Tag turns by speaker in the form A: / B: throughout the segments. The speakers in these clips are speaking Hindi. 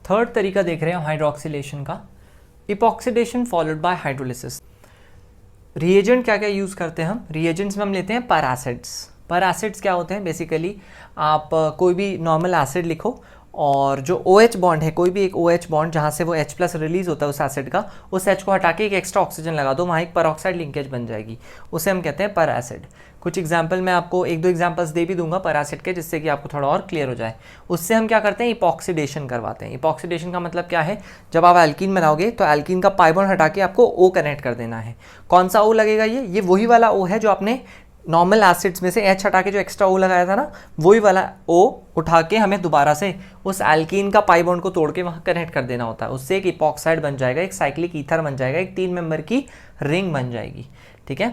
A: थर्ड तरीका देख रहे हैं हाइड्रोक्सिलेशन का, epoxidation followed by hydrolysis. Reagent क्या क्या यूज़ करते हैं हम? रिएजेंट्स में हम लेते हैं पर एसिड्स। पर एसिड्स क्या होते हैं? बेसिकली आप कोई भी नॉर्मल एसिड लिखो और जो OH बॉन्ड है, कोई भी एक OH बॉन्ड जहाँ से वो H+ रिलीज होता है उस एसिड का, उस H को हटा के एक एक्स्ट्रा ऑक्सीजन लगा दो, वहाँ एक परऑक्साइड लिंकेज बन जाएगी, उसे हम कहते हैं पर एसिड। कुछ एग्जाम्पल मैं आपको 1-2 एग्जाम्पल्स दे भी दूंगा पर एसिड के, जिससे कि आपको थोड़ा और क्लियर हो जाए। उससे हम क्या करते हैं? इपॉक्सीडेशन करवाते हैं। इपॉक्सीडेशन का मतलब क्या है? जब आप एल्कीन बनाओगे तो एल्कीन का पाई बॉन्ड हटा के आपको O कनेक्ट कर देना है। कौन सा O लगेगा? ये वही वाला O है जो आपने नॉर्मल एसिड्स में से H हटा के जो एक्स्ट्रा O लगाया था ना, वही वाला O उठा के हमें दोबारा से उस एल्कीन का पाई बॉन्ड को तोड़ के वहाँ कनेक्ट कर देना होता है। उससे एक इपॉक्साइड बन जाएगा, एक साइक्लिक ईथर बन जाएगा, एक 3 मेंबर की रिंग बन जाएगी। ठीक है,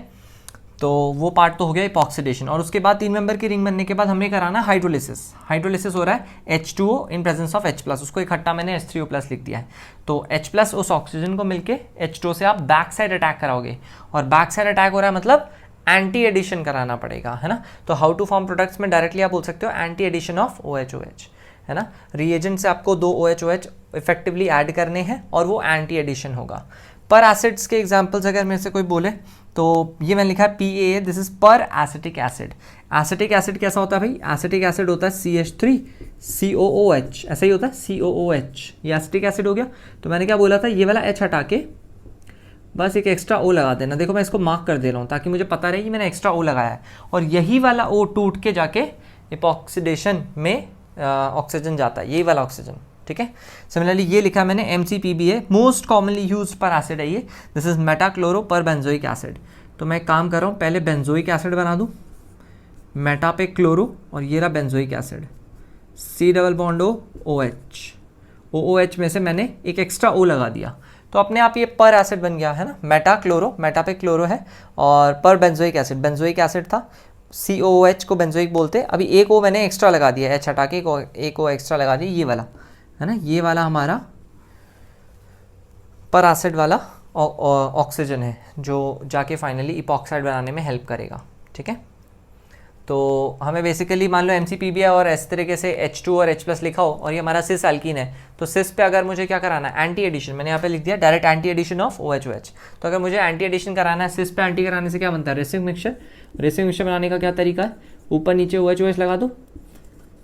A: तो वो पार्ट तो हो गया इपॉक्सीडेशन। और उसके बाद 3 मेंबर की रिंग बनने के बाद हमें कराना हाइड्रोलिसिस। हाइड्रोलिसिस हो रहा है H2O in presence of H+, उसको इकट्ठा मैंने H3O+ लिख दिया है। तो H+ उस ऑक्सीजन को मिलके H2O से आप बैक साइड अटैक कराओगे, और बैक साइड अटैक हो रहा है मतलब एंटी एडिशन कराना पड़ेगा, है ना। तो हाउ टू फॉर्म प्रोडक्ट्स में डायरेक्टली आप बोल सकते हो एंटी एडिशन ऑफ OH, है ना। रिएजेंट से आपको 2 OH इफेक्टिवली ऐड करने हैं और वो एंटी एडिशन होगा। पर एसिड्स के एग्जांपल्स अगर मेरे से कोई बोले तो ये मैंने लिखा है PAA, दिस इज पर एसिटिक एसिड। एसिटिक एसिड कैसा होता है भाई? एसिटिक एसिड होता है CH3COOH, ऐसा ही होता है COOH, ये एसिटिक एसिड हो गया। तो मैंने क्या बोला था? ये वाला H हटा के बस एक एक्स्ट्रा O लगा देना। देखो मैं इसको मार्क कर दे रहा हूँ ताकि मुझे पता रहे कि मैंने एक्स्ट्रा O लगाया है, और यही वाला O टूट के जाके इपॉक्सीडेशन में ऑक्सीजन जाता है, यही वाला ऑक्सीजन। ठीक है, सिमिलरली ये लिखा है मैंने MCPBA, मोस्ट कॉमनली यूज पर एसिड है ये, दिस इज मेटाक्लोरो पर बेंजोइक एसिड। तो मैं एक काम कर रहा हूँ, पहले बेंजोइक एसिड बना दूँ, मेटा पे क्लोरो, और ये रहा benzoic acid, C+O OH। OOH में से मैंने एक एक्स्ट्रा O लगा दिया, तो अपने आप ये पर एसिड बन गया, है ना। मेटा क्लोरो, मेटा पे क्लोरो है, और पर बेंजोइक एसिड, बेंजोइक एसिड था, COOH को बेंजोइक बोलते हैं। अभी एक O मैंने एक्स्ट्रा लगा दिया, H हटा के एक O एक्स्ट्रा लगा दिया, ये वाला, है ना। ये वाला हमारा पर एसिड वाला ऑक्सीजन है जो जाके फाइनली इपॉक्साइड बनाने में हेल्प करेगा। ठीक है, तो हमें बेसिकली मान लो MCPBA और इस तरीके से H2 और H+ लिखा हो और ये हमारा सिस एल्कीन है, तो सिस पे अगर मुझे क्या कराना है? Anti addition. मैंने यहाँ पे लिख दिया direct anti addition of OH। तो अगर मुझे एंटी एडिशन कराना है, सिस पे एंटी कराने से क्या बनता है? Racing mixture. रेसिंग मिक्सचर बनाने का क्या तरीका है? ऊपर नीचे OH लगा दो,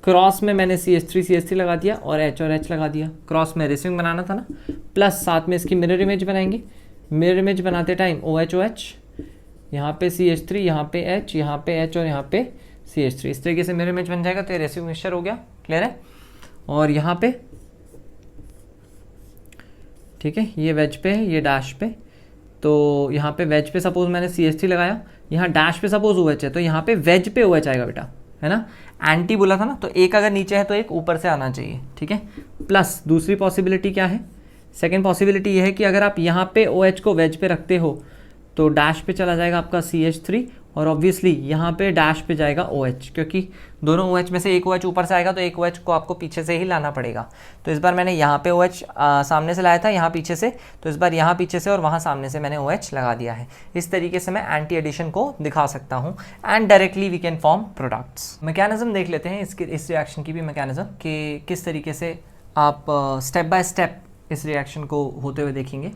A: क्रॉस में मैंने CH3 लगा दिया और H और H लगा दिया। क्रॉस में रेसिंग बनाना था ना, प्लस साथ में इसकी मिरर इमेज बनाएंगे। मिरर इमेज बनाते टाइम OH, यहाँ पे CH3, यहाँ पे H, यहाँ पे H और यहाँ पे CH3, इस तरीके से मिरर इमेज बन जाएगा। तो ये रेसिव मिक्सचर हो गया, क्लियर है। और यहाँ पे ठीक है, ये वेज पे है, ये डैश पे। तो यहाँ पे वेज पे सपोज मैंने CH3 लगाया, यहाँ डैश पे सपोज OH है, तो यहाँ पे वेज पे OH आएगा बेटा, है ना। एंटी बोला था ना, तो एक अगर नीचे है तो एक ऊपर से आना चाहिए। ठीक है, प्लस दूसरी पॉसिबिलिटी क्या है? सेकेंड पॉसिबिलिटी ये है कि अगर आप यहाँ पे OH को वेज पे रखते हो तो डैश पे चला जाएगा आपका CH3, और ऑब्वियसली यहाँ पे डैश पे जाएगा OH, क्योंकि दोनों OH में से एक OH ऊपर से आएगा तो एक OH को आपको पीछे से ही लाना पड़ेगा। तो इस बार मैंने यहाँ पे OH सामने से लाया था, यहाँ पीछे से, तो इस बार यहाँ पीछे से और वहाँ सामने से मैंने OH लगा दिया है। इस तरीके से मैं एंटी एडिशन को दिखा सकता हूँ, and directly we can form products. Mechanism देख लेते हैं इस रिएक्शन की भी मैकेनिज्म, कि किस तरीके से आप स्टेप बाय स्टेप इस रिएक्शन को होते हुए देखेंगे।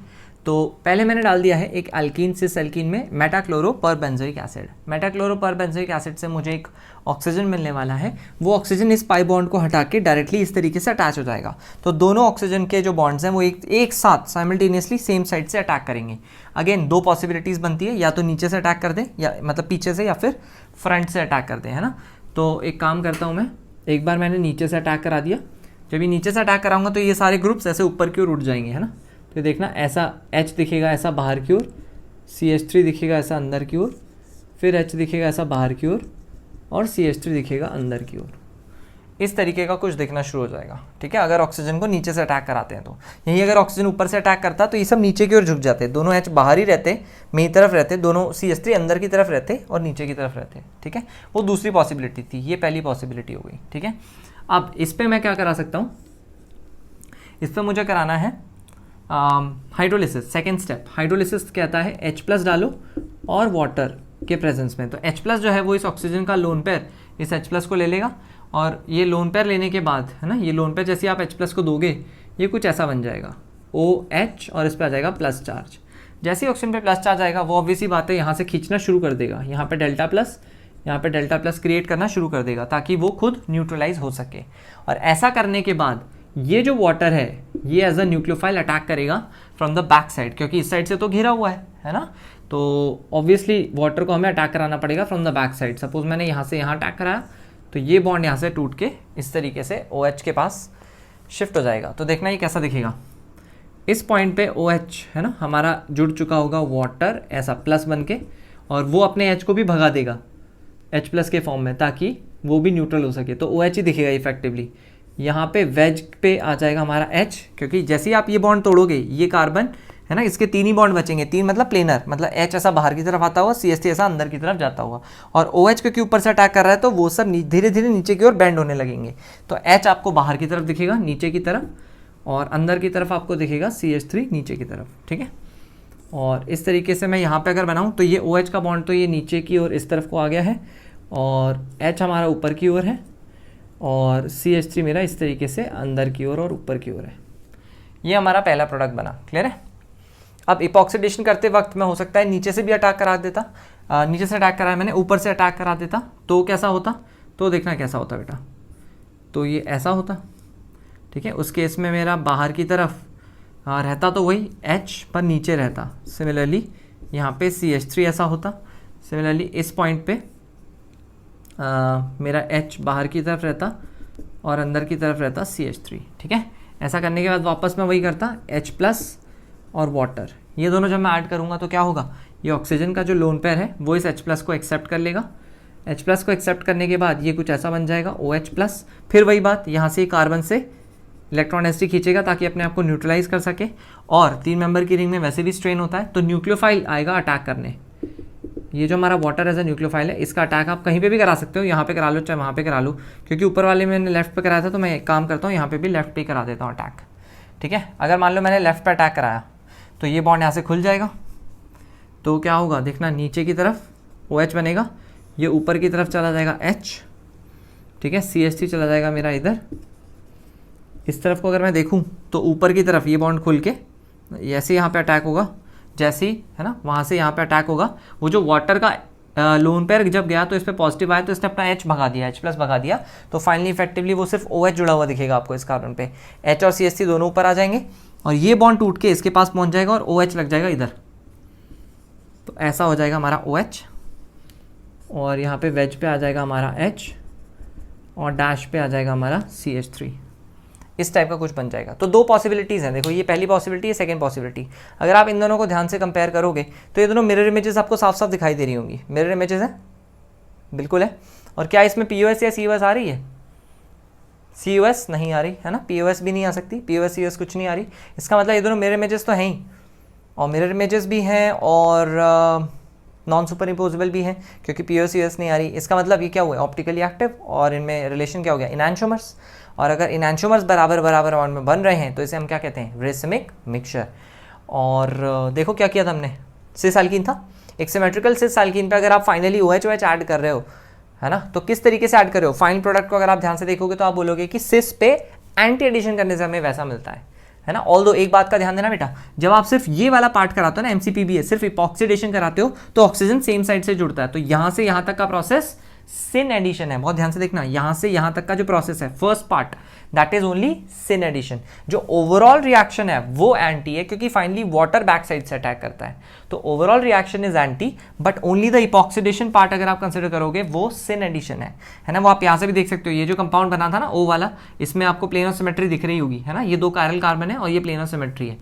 A: तो पहले मैंने डाल दिया है एक एल्कीन, सिस एल्कीन में मेटाक्लोरो पर बेंजोइक एसिड। मेटाक्लोरो पर बेंजोइक एसिड से मुझे एक ऑक्सीजन मिलने वाला है, वो ऑक्सीजन इस पाई बॉन्ड को हटा के डायरेक्टली इस तरीके से अटैच हो जाएगा। तो दोनों ऑक्सीजन के जो बॉन्ड्स हैं वो एक साथ साइमल्टेनियसली सेम साइड से अटैक करेंगे। अगेन 2 पॉसिबिलिटीज़ बनती है, या तो नीचे से अटैक कर दें, या मतलब पीछे से, या फिर फ्रंट से अटैक कर दें, है ना। तो एक काम करता हूँ मैं, एक बार मैंने नीचे से अटैक करा दिया, जब ये नीचे से अटैक कराऊंगा तो ये सारे ग्रुप्स ऐसे ऊपर की ओर उठ जाएंगे, है ना। तो देखना ऐसा H दिखेगा ऐसा बाहर की ओर, CH3 दिखेगा ऐसा अंदर की ओर, फिर H दिखेगा ऐसा बाहर की ओर, और CH3 दिखेगा अंदर की ओर। इस तरीके का कुछ दिखना शुरू हो जाएगा। ठीक है, अगर ऑक्सीजन को नीचे से अटैक कराते हैं तो। यही अगर ऑक्सीजन ऊपर से अटैक करता तो ये सब नीचे की ओर झुक जाते, दोनों H बाहर ही रहते, मेरी तरफ रहते, दोनों CH3 अंदर की तरफ रहते और नीचे की तरफ रहते। ठीक है, वो दूसरी पॉसिबिलिटी थी, ये पहली पॉसिबिलिटी हो गई। ठीक है, अब इस पर मैं क्या करा सकता हूँ? इस पर मुझे कराना है हाइड्रोलिसिस। सेकेंड स्टेप हाइड्रोलिसिस कहता है H+ डालो और वाटर के प्रेजेंस में। तो H+ जो है वो इस ऑक्सीजन का लोन पेयर इस H+ को ले लेगा, और ये लोन पेयर लेने के बाद, है ना, ये लोन पेयर जैसे आप H+ को दोगे, ये कुछ ऐसा बन जाएगा OH और इस पे आ जाएगा प्लस चार्ज। जैसे ही ऑक्सीजन पे प्लस चार्ज आएगा वो ऑब्वियसली बात है यहाँ से खींचना शुरू कर देगा, यहाँ पे डेल्टा प्लस, यहाँ पे डेल्टा प्लस क्रिएट करना शुरू कर देगा ताकि वो खुद न्यूट्रलाइज हो सके। और ऐसा करने के बाद ये जो वाटर है ये एज अ न्यूक्लियोफाइल अटैक करेगा फ्रॉम द बैक साइड, क्योंकि इस साइड से तो घिरा हुआ है ना, तो ऑब्वियसली वाटर को हमें अटैक कराना पड़ेगा from the back side. Suppose मैंने यहाँ से यहाँ अटैक कराया तो ये बॉन्ड यहाँ से टूट के इस तरीके से OH के पास शिफ्ट हो जाएगा। तो देखना ये कैसा दिखेगा, इस पॉइंट पे OH है ना हमारा जुड़ चुका होगा वाटर ऐसा प्लस बन के, और वो अपने H को भी भगा देगा H प्लस के फॉर्म में ताकि वो भी न्यूट्रल हो सके, तो OH ही दिखेगा इफेक्टिवली। यहाँ पे वेज पे आ जाएगा हमारा H, क्योंकि जैसे ही आप ये बॉन्ड तोड़ोगे ये कार्बन है ना, इसके 3 ही बॉन्ड बचेंगे, 3 मतलब प्लेनर, मतलब H ऐसा बाहर की तरफ आता हुआ, CH3 ऐसा अंदर की तरफ जाता हुआ, और OH क्योंकि ऊपर से अटैक कर रहा है तो वो सब धीरे धीरे नीचे की ओर बेंड होने लगेंगे। तो H आपको बाहर की तरफ दिखेगा नीचे की तरफ, और अंदर की तरफ आपको दिखेगा CH3 नीचे की तरफ, ठीक है। और इस तरीके से मैं यहाँ पे अगर बनाऊँ तो ये OH का बॉन्ड तो ये नीचे की ओर इस तरफ को आ गया है, और H हमारा ऊपर की ओर है, और CH3 मेरा इस तरीके से अंदर की ओर और ऊपर की ओर है। ये हमारा पहला प्रोडक्ट बना, क्लियर है। अब इपॉक्सीडेशन करते वक्त मैं हो सकता है नीचे से भी अटैक करा देता, नीचे से अटैक कराया मैंने, ऊपर से अटैक करा देता तो कैसा होता, तो देखना कैसा होता बेटा, तो ये ऐसा होता, ठीक है। उस केस में मेरा बाहर की तरफ रहता तो वही H पर नीचे रहता। सिमिलरली यहाँ पे CH3 ऐसा होता, सिमिलरली इस पॉइंट पे मेरा H बाहर की तरफ रहता और अंदर की तरफ रहता CH3, ठीक है। ऐसा करने के बाद वापस मैं वही करता H प्लस और वाटर, ये दोनों जब मैं ऐड करूँगा तो क्या होगा, ये ऑक्सीजन का जो लोन पेयर है वो इस H प्लस को एक्सेप्ट कर लेगा। H प्लस को एक्सेप्ट करने के बाद ये कुछ ऐसा बन जाएगा OH प्लस। फिर वही बात, यहाँ से कार्बन से इलेक्ट्रॉन एसिड खींचेगा ताकि अपने आप को न्यूट्रलाइज कर सके, और 3 मेंबर की रिंग में वैसे भी स्ट्रेन होता है तो न्यूक्लियोफाइल आएगा अटैक करने। ये जो हमारा वाटर एज अ न्यूक्लियोफाइल है इसका अटैक आप कहीं पे भी करा सकते हो, यहाँ पे करा लो चाहे वहाँ पे करा लो, क्योंकि ऊपर वाले मैंने लेफ्ट पे कराया था तो मैं एक काम करता हूँ यहाँ पे भी लेफ्ट पे करा देता हूँ अटैक, ठीक है। अगर मान लो मैंने लेफ्ट पे अटैक कराया तो ये बॉन्ड यहाँ से खुल जाएगा, तो क्या होगा देखना, नीचे की तरफ OH बनेगा, ये ऊपर की तरफ चला जाएगा H, ठीक है। CH3 चला जाएगा मेरा इधर, इस तरफ को अगर मैं देखूँ तो ऊपर की तरफ ये बॉन्ड खुल के ऐसे यहाँ पे अटैक होगा, जैसे ही है ना वहाँ से यहाँ पे अटैक होगा। वो जो वाटर का लोन पेयर जब गया तो इस पर पॉजिटिव आया तो इसने अपना H भगा दिया, H प्लस भगा दिया, तो फाइनली इफेक्टिवली वो सिर्फ OH जुड़ा हुआ दिखेगा आपको इस कार्बन पे। H और CH3 दोनों ऊपर आ जाएंगे और ये बॉन्ड टूट के इसके पास पहुँच जाएगा और OH लग जाएगा इधर, तो ऐसा हो जाएगा हमारा OH, और यहाँ पे वेज पे आ जाएगा हमारा H और डैश पे आ जाएगा हमारा CH3। इस टाइप का कुछ बन जाएगा। तो 2 पॉसिबिलिटीज़ हैं, देखो ये पहली पॉसिबिलिटी है, सेकंड पॉसिबिलिटी। अगर आप इन दोनों को ध्यान से कंपेयर करोगे तो ये दोनों मिरर इमेजेस आपको साफ साफ दिखाई दे रही होंगी। मिरर इमेजेस है, बिल्कुल है। और क्या इसमें POS या COS आ रही है? COS नहीं आ रही है ना, POS भी नहीं आ सकती, POS COS कुछ नहीं आ रही। इसका मतलब ये दोनों मिरर इमेजेस तो हैं ही, और मिरर इमेजेस भी हैं और नॉन सुपर इम्पोजेबल भी हैं, क्योंकि POS COS नहीं आ रही। इसका मतलब ये क्या हुआ, ऑप्टिकली एक्टिव, और इनमें रिलेशन क्या हो गया, इनैंशोमर्स। और अगर इनैंशोमर्स बराबर बराबर अमाउंट में बन रहे हैं तो इसे हम क्या कहते हैं, रेसिमिक मिक्सचर। और देखो क्या किया था हमने, सिस एल्कीन था, एक सिमेट्रिकल सिस एल्कीन पे अगर आप फाइनली OH ऐड कर रहे हो है ना, तो किस तरीके से ऐड कर रहे हो, फाइनल प्रोडक्ट को अगर आप ध्यान से देखोगे तो आप बोलोगे कि सिस पे एंटी एडिशन करने से हमें वैसा मिलता है ना। ऑल्दो एक बात का ध्यान देना बेटा, जब आप सिर्फ ये वाला पार्ट कराते हो ना, MCPBS सिर्फ इपॉक्सीडेशन कराते हो तो ऑक्सीजन सेम साइड से जुड़ता है, तो यहाँ से यहाँ तक का प्रोसेस सिन एडिशन है। बहुत ध्यान से देखना, यहाँ से यहाँ तक का जो प्रोसेस है first part, that is only syn addition. जो ओवरऑल रिएक्शन है वो एंटी है, क्योंकि फाइनली वाटर बैक साइड से अटैक करता है, तो overall reaction is anti, but only the epoxidation part अगर आप कंसिडर करोगे वो सिन एडिशन है ना। वो आप यहाँ से भी देख सकते हो, ये जो कंपाउंड बना था ना O वाला, इसमें आपको प्लेन ऑफ सिमेट्री दिख रही होगी है ना, ये 2 कायरल कार्बन है और ये प्लेन ऑफ सिमेट्री है।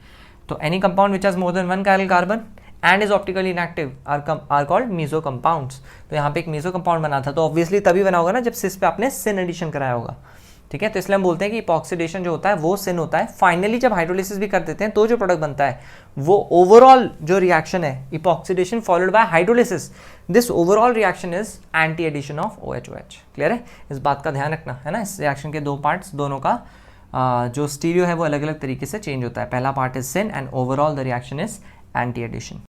A: तो any compound which has more than 1 chiral carbon and is optically inactive are called meso compounds. तो यहाँ पे एक मीसो कंपाउंड बना था, तो ऑब्वियसली तभी बना होगा ना जब सिस पे आपने सिन एडिशन कराया होगा, ठीक है। तो इसलिए हम बोलते हैं कि इपॉक्सीडेशन जो होता है वो सिन होता है। फाइनली जब हाइड्रोलिसिस भी कर देते हैं तो जो प्रोडक्ट बनता है वो ओवरऑल जो रिएक्शन है, epoxidation followed by hydrolysis, this overall reaction is anti addition of OH। Clear है, इस बात का ध्यान रखना है ना। इस रिएक्शन के 2 पार्ट्स, दोनों का जो स्टीरियो है वो अलग अलग तरीके से चेंज होता है। पहला part is syn and overall the reaction is anti addition.